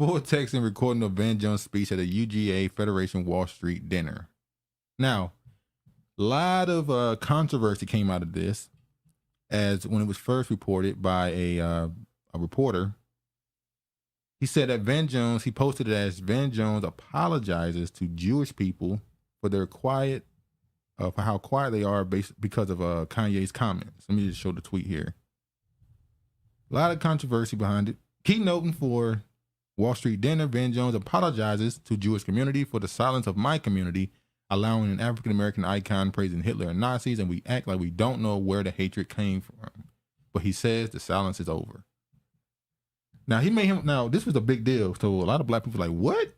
Full text and recording of Van Jones' speech at a UGA Federation Wall Street dinner. Now, a lot of controversy came out of this, as when it was first reported by a reporter. He said that Van Jones, he posted it as Van Jones apologizes to Jewish people for their quiet, for how quiet they are because of Kanye's comments. Let me just show the tweet here. A lot of controversy behind it. Keynoting for Wall Street dinner, Van Jones apologizes to Jewish community for the silence of my community, allowing an African-American icon praising Hitler and Nazis, and we act like we don't know where the hatred came from. But he says the silence is over. Now, this was a big deal. So a lot of black people were like, what?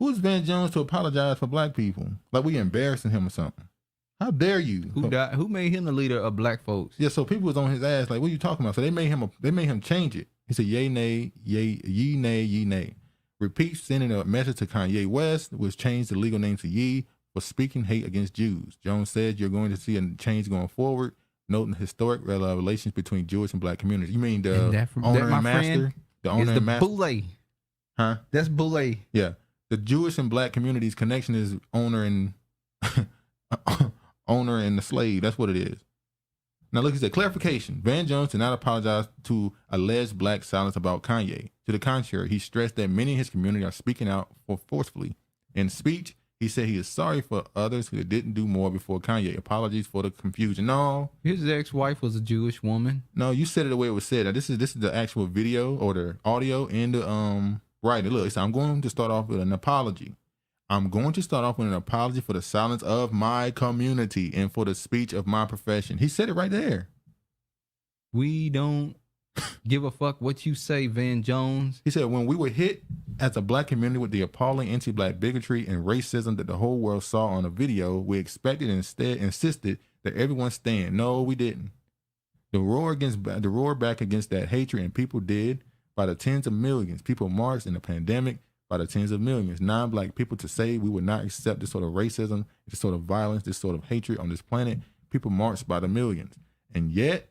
Who's Van Jones to apologize for black people? Like we embarrassing him or something. How dare you? Who made him the leader of black folks? Yeah, so people was on his ass like, what are you talking about? So they made him change it. He said, yay, nay, yay, ye, nay, ye, nay. Repeat sending a message to Kanye West, which changed the legal name to Ye, for speaking hate against Jews. Jones said you're going to see a change going forward, noting the historic relations between Jewish and black communities. You mean the owner and master? The owner and master? Boule. Huh? That's Boule. Yeah. The Jewish and black communities connection is owner and owner and the slave. That's what it is. Now look, he said, clarification. Van Jones did not apologize to alleged black silence about Kanye. To the contrary, he stressed that many in his community are speaking out forcefully. In speech, he said he is sorry for others who didn't do more before Kanye. Apologies for the confusion. No. His ex-wife was a Jewish woman. No, you said it the way it was said. Now, this is the actual video or the audio and the writing. Look, he said, I'm going to start off with an apology. I'm going to start off with an apology for the silence of my community and for the speech of my profession. He said it right there. We don't give a fuck what you say, Van Jones. He said, when we were hit as a black community with the appalling anti-black bigotry and racism that the whole world saw on the video, we expected and instead insisted that everyone stand. No, we didn't. The roar back against that hatred, and people did by the tens of millions. People marched in the pandemic by the tens of millions. Non-black people to say we would not accept this sort of racism, this sort of violence, this sort of hatred on this planet. People marched by the millions. And yet,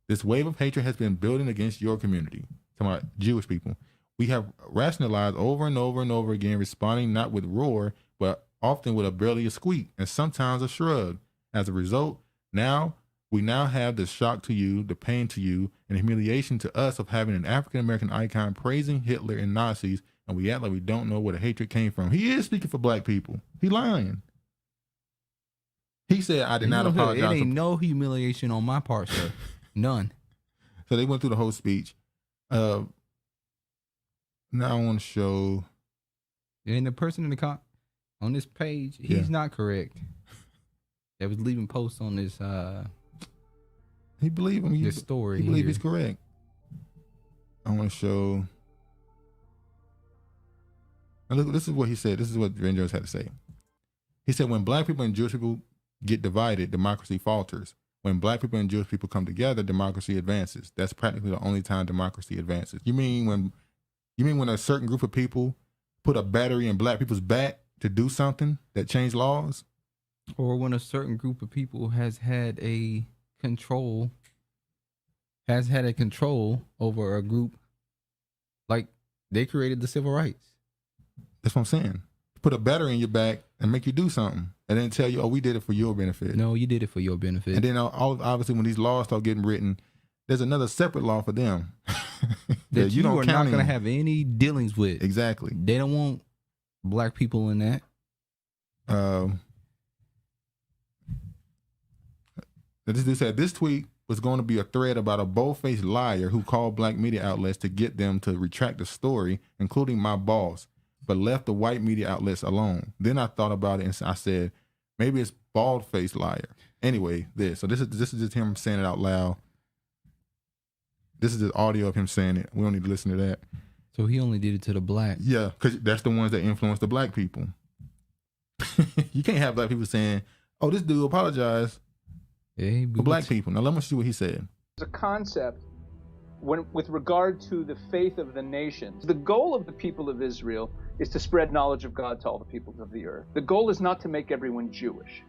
this wave of hatred has been building against your community. Talking about Jewish people. We have rationalized over and over and over again, responding not with roar, but often with barely a squeak and sometimes a shrug. As a result, we now have the shock to you, the pain to you, and the humiliation to us of having an African-American icon praising Hitler and Nazis, and we act like we don't know where the hatred came from. He is speaking for black people. He lying. He said, I did not apologize. It ain't no humiliation on my part, sir. None. So they went through the whole speech. Now I want to show. And the person in the on this page, he's not correct. That was leaving posts on this. He believe him. This story. He believe he's correct. I want to show. Now look, this is what he said. This is what Van Jones had to say. He said, when black people and Jewish people get divided, democracy falters. When black people and Jewish people come together, democracy advances. That's practically the only time democracy advances. You mean when a certain group of people put a battery in black people's back to do something that changed laws? Or when a certain group of people has had a control over a group, like they created the civil rights. That's what I'm saying. Put a battery in your back and make you do something, and then tell you, "Oh, we did it for your benefit." No, you did it for your benefit. And then obviously, when these laws start getting written, there's another separate law for them that you are not going to have any dealings with. Exactly. They don't want black people in that. This dude said this tweet was going to be a thread about a bold-faced liar who called black media outlets to get them to retract the story, including my boss, but left the white media outlets alone. Then I thought about it and I said, maybe it's bald-faced liar. Anyway, so this is just him saying it out loud. This is the audio of him saying it. We don't need to listen to that. So he only did it to the black. Yeah, because that's the ones that influence the black people. You can't have black people saying, "Oh, this dude apologized for black people." Now let me see what he said. There's a concept with regard to the faith of the nations. The goal of the people of Israel is to spread knowledge of God to all the peoples of the earth. The goal is not to make everyone Jewish.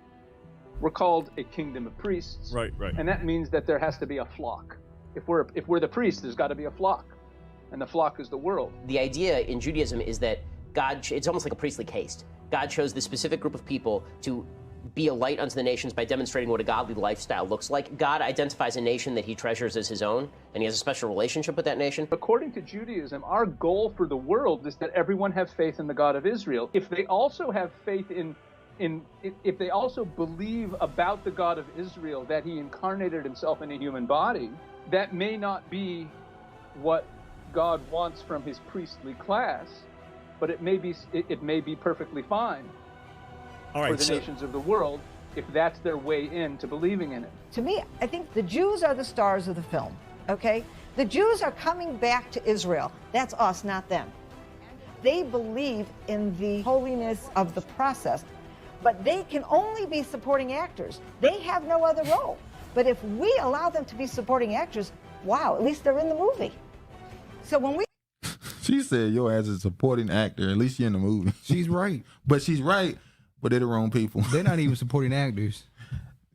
We're called a kingdom of priests. Right. And that means that there has to be a flock. If we're the priests, there's got to be a flock. and the flock is the world. The idea in Judaism is that God, it's almost like a priestly caste. God chose this specific group of people to be a light unto the nations by demonstrating what a godly lifestyle looks like. God identifies a nation that he treasures as his own, and he has a special relationship with that nation. According to Judaism, our goal for the world is that everyone have faith in the God of Israel. If they also have faith if they also believe about the God of Israel, that he incarnated himself in a human body, that may not be what God wants from his priestly class, but it may be perfectly fine for the nations of the world if that's their way into believing in it. To me, I think the Jews are the stars of the film, okay? The Jews are coming back to Israel. That's us, not them. They believe in the holiness of the process, but they can only be supporting actors. They have no other role. But if we allow them to be supporting actors, wow, at least they're in the movie. So when we... She said your ass is a supporting actor. At least you're in the movie. She's right. But she's right. But they're the wrong people. They're not even supporting actors.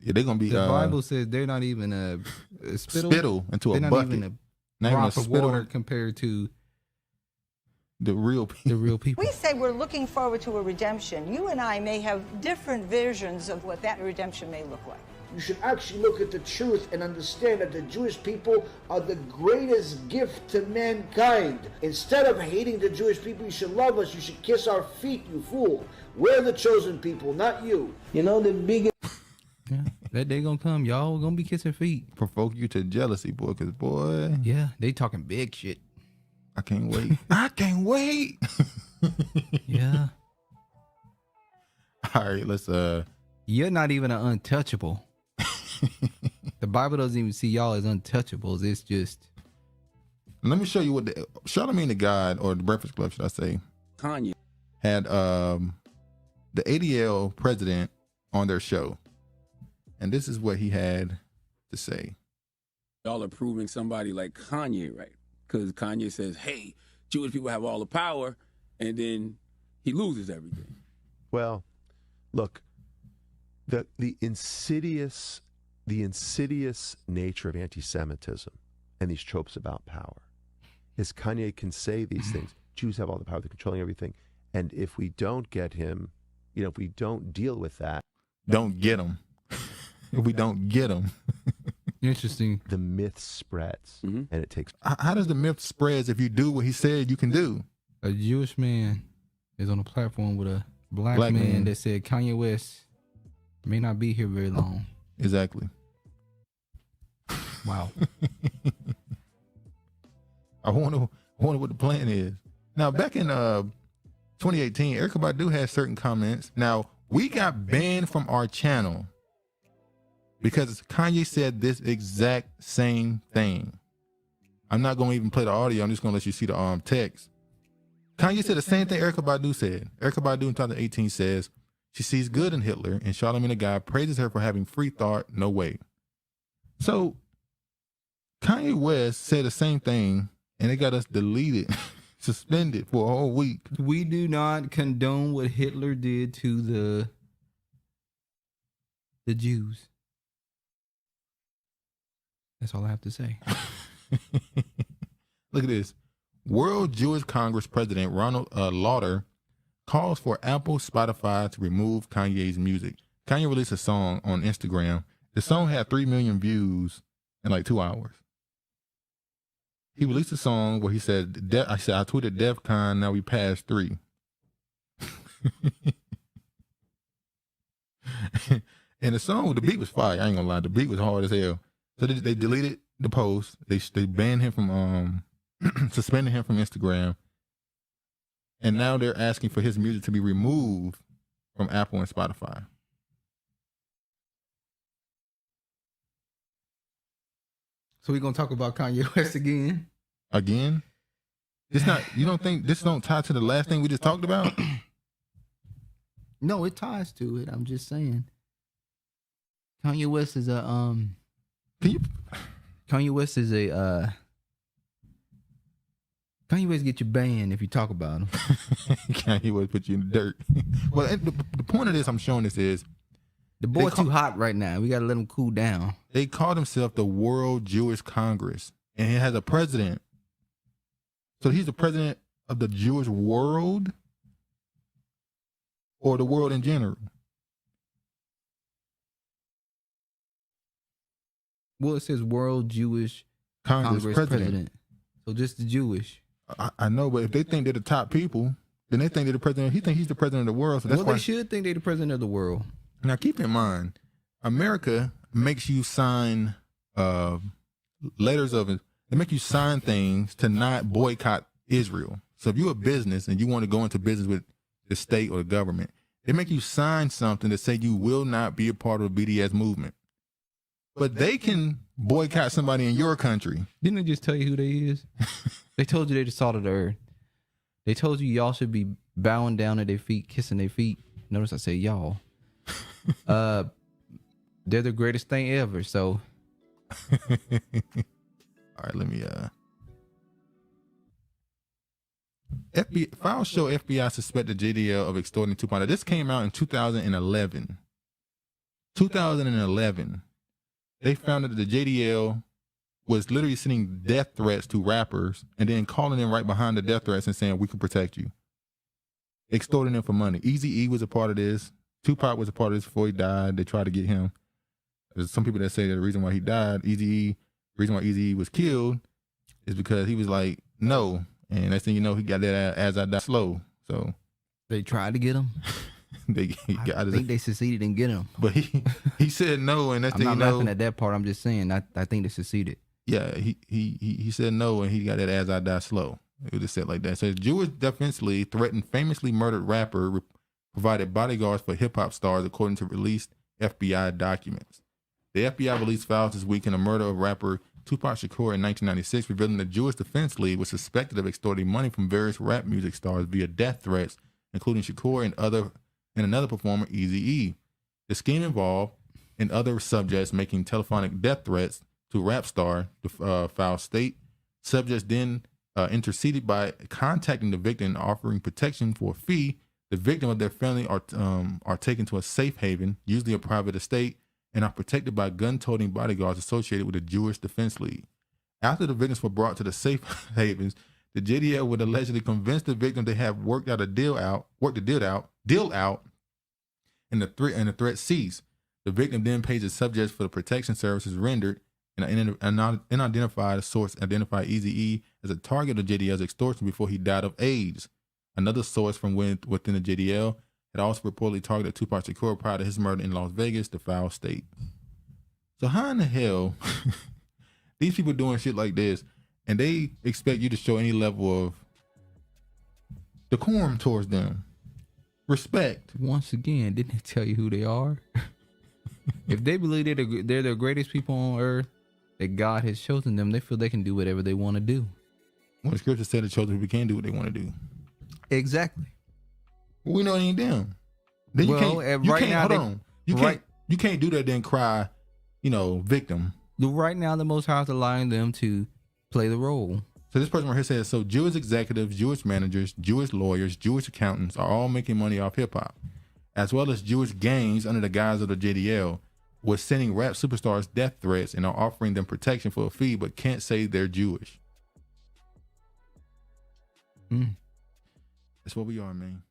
Yeah, they're gonna be. The Bible says they're not even a spittle into they're a not bucket. Even a drop of water compared to the real people. The real people. We say we're looking forward to a redemption. You and I may have different visions of what that redemption may look like. You should actually look at the truth and understand that the Jewish people are the greatest gift to mankind. Instead of hating the Jewish people, you should love us. You should kiss our feet, you fool. We're the chosen people, not you. You know, the biggest... Yeah, that day gonna come. Y'all gonna be kissing feet. Provoke you to jealousy, boy, because, boy... Yeah, they talking big shit. I can't wait. I can't wait. Yeah. All right, let's... You're not even an untouchable. The Bible doesn't even see y'all as untouchables. It's just... Let me show you what the Charlamagne the God, or the Breakfast Club, should I say, Kanye had the ADL president on their show. And this is what he had to say. Y'all are proving somebody like Kanye right. Because Kanye says, hey, Jewish people have all the power, and then he loses everything. Well, look, the insidious nature of anti-Semitism and these tropes about power is Kanye can say these things. Jews have all the power, they're controlling everything. And if we don't get him, if we don't deal with that. Don't get him. If we don't get him. Interesting. The myth spreads, and it takes... How does the myth spread if you do what he said you can do? A Jewish man is on a platform with a black man that said Kanye West may not be here very long. Exactly. Wow. I wonder what the plan is. Now, back in 2018, Erykah Badu had certain comments. Now, we got banned from our channel because Kanye said this exact same thing. I'm not going to even play the audio. I'm just going to let you see the text. Kanye said the same thing Erykah Badu said. Erykah Badu in 2018 says she sees good in Hitler, and Charlamagne the God praises her for having free thought. No way. So Kanye West said the same thing, and it got us deleted, suspended for a whole week. We do not condone what Hitler did to the Jews. That's all I have to say. Look at this. World Jewish Congress President Ronald Lauder calls for Apple, Spotify to remove Kanye's music. Kanye released a song on Instagram. The song had 3 million views in like 2 hours. He released a song where he said, I tweeted DEF CON, now we passed 3. And the song, the beat was fire. I ain't gonna lie, the beat was hard as hell. So they deleted the post. They banned him from, suspended him from Instagram. And now they're asking for his music to be removed from Apple and Spotify. So we're gonna talk about Kanye West again? Again? It's not. You don't think this don't tie to the last thing we just talked about? No, it ties to it. I'm just saying. Kanye West is a Kanye West is a Kanye West get you banned if you talk about him. Kanye West put you in the dirt. Well, the point of this I'm showing this is the boy too hot right now. We gotta let him cool down. They call themselves the World Jewish Congress, and it has a president So he's the president of the Jewish world or the world in general? Well, it says World Jewish Congress president. So just the Jewish. I know, but if they think they're the top people, then they think they're the president. He think he's the president of the world. So that's Well, why. they should think they're the president of the world. Now, keep in mind, America makes you sign letters of it. They make you sign things to not boycott Israel. So if you're a business and you want to go into business with the state or the government, they make you sign something to say you will not be a part of the BDS movement. But they can boycott somebody in your country. Didn't they just tell you who they is? They told you they the salt of the earth. They told you y'all should be bowing down at their feet, kissing their feet. Notice I say y'all. They're the greatest thing ever. So, all right, let me files show FBI suspected JDL of extorting Tupac. Now, this came out in 2011. 2011. They found that the JDL was literally sending death threats to rappers and then calling them right behind the death threats and saying, we can protect you. Extorting them for money. Eazy-E was a part of this. Tupac was a part of this before he died. They tried to get him. There's some people that say that the reason why he died, the reason why Eazy-E was killed is because he was like, no. And next thing you know, he got that as I die slow. So they tried to get him. I think they succeeded in getting him. But he said no, and that's I'm not laughing at that part. I'm just saying I think they succeeded. Yeah, he said no, and he got that as I die slow. It was just said like that. It says Jewish Defense League threatened famously murdered rapper provided bodyguards for hip hop stars, according to released FBI documents. The FBI released files this week in the murder of rapper Tupac Shakur in 1996, revealing the Jewish Defense League was suspected of extorting money from various rap music stars via death threats, including Shakur and another performer, Eazy-E. The scheme involved and other subjects making telephonic death threats to rap star, the file state. Subjects then interceded by contacting the victim and offering protection for a fee. The victim or their family are taken to a safe haven, usually a private estate, and are protected by gun-toting bodyguards associated with the Jewish Defense League. After the victims were brought to the safe havens, the JDL would allegedly convince the victim to have worked the deal out, and the threat ceased. The victim then pays the subjects for the protection services rendered, and an unidentified source identified Eazy-E as a target of JDL's extortion before he died of AIDS. Another source from within the JDL had also reportedly targeted Tupac Shakur prior to his murder in Las Vegas, the file state. So how in the hell these people doing shit like this, and they expect you to show any level of decorum towards them? Respect. Once again, didn't they tell you who they are? If they believe they're the greatest people on earth, that God has chosen them, they feel they can do whatever they want to do. When the scripture said the chosen people can do what they want to do. Exactly. We know it ain't them. Then you can't do that then cry, victim. Right now, the Most High is allowing them to play the role. So this person right here says, so Jewish executives, Jewish managers, Jewish lawyers, Jewish accountants are all making money off hip hop, as well as Jewish gangs under the guise of the JDL was sending rap superstars death threats and are offering them protection for a fee, but can't say they're Jewish. That's what we are, man.